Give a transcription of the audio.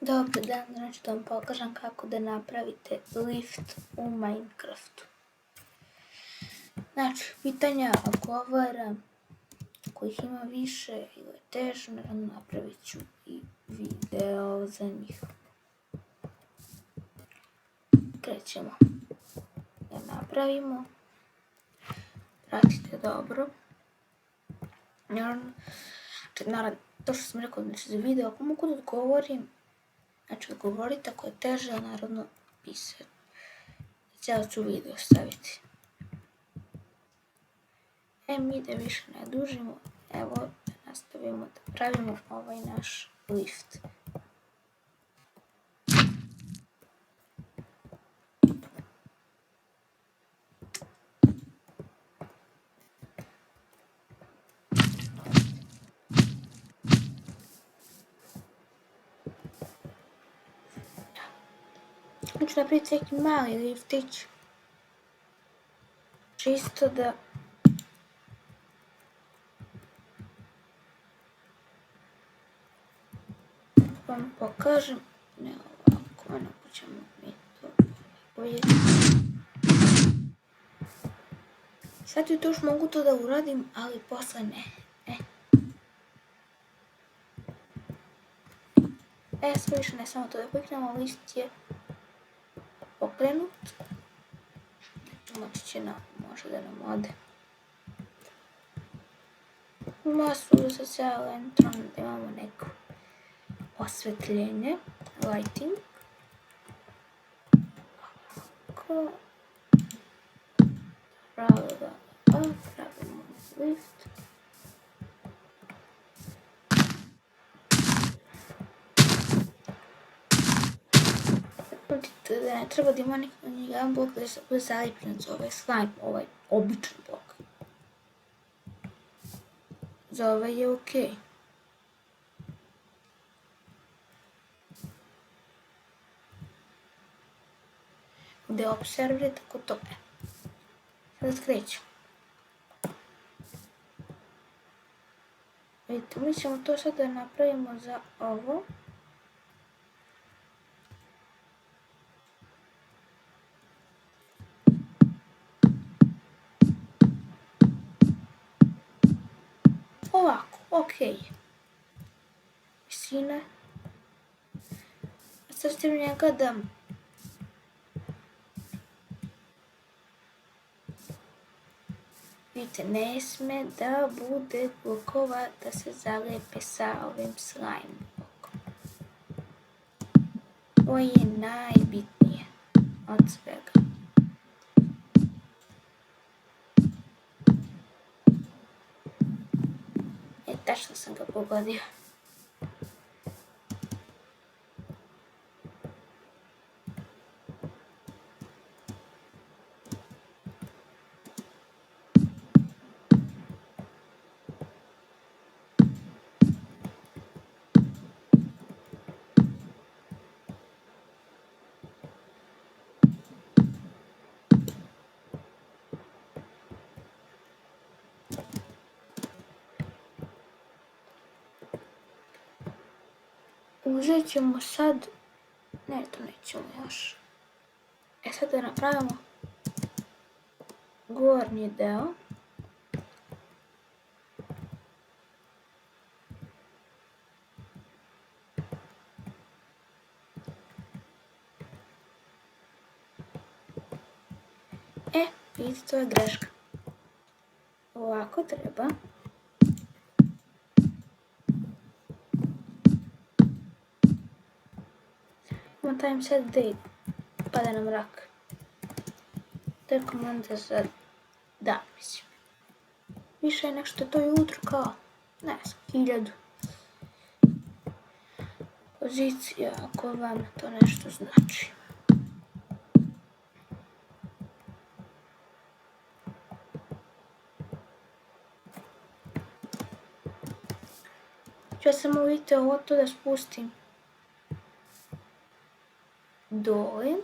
Dobar dan, znači da vam pokažem kako da napravite lift u Minecraftu. Znači, pitanja odgovaram, kojih ima više ili teže, napravit ću i video za njih. Krećemo da napravimo. Pratite dobro. Naravno, to što sam rekao, znači za video, ako mogu da odgovorim, znači odgovorite, ako je teže, naravno pisati. Cijelo ću video staviti. Mi da više ne dužimo, evo da nastavimo da pravimo ovaj naš lift. Ću napraviti neki mali liftić, čisto da vam pokažem. Ne ovako, onako ćemo mi to uvijek. Sad ću to još mogu to da uradim, ali posle ne. Sve više ne samo to da kliknemo, list je pokrenut. Moći će nam, može da nam ode. Masu za cijel entron da imamo neko osvetljenje, lighting. Ovako. Pravimo lift. Da ne treba da ima jedan blok da se bude zalipljen za ovaj slime, ovaj običan blok. Za ovaj je okej. Gde observire, tako to je. Sada skrećemo. Vidite, mi ćemo to sad da napravimo za ovo. Ovako, okej. Visina. Sad ću njega da vidite, ne sme da bude blokova da se zalepe sa ovim slime blokom. Ovo je najbitnije od svega. Tačno sam ga pogodio. Uzet ćemo sad, ne, to nećemo još. Sad da napravimo gornji deo. Vidite, to je greška. Ovako treba. Time set date, pada nam mrak. To je komanda za dan, mislim. Više je nešto to jutro kao, ne znam, 1000. Pozicija, ako vam to nešto znači. Ću samo vidite ovo to da spustim dole.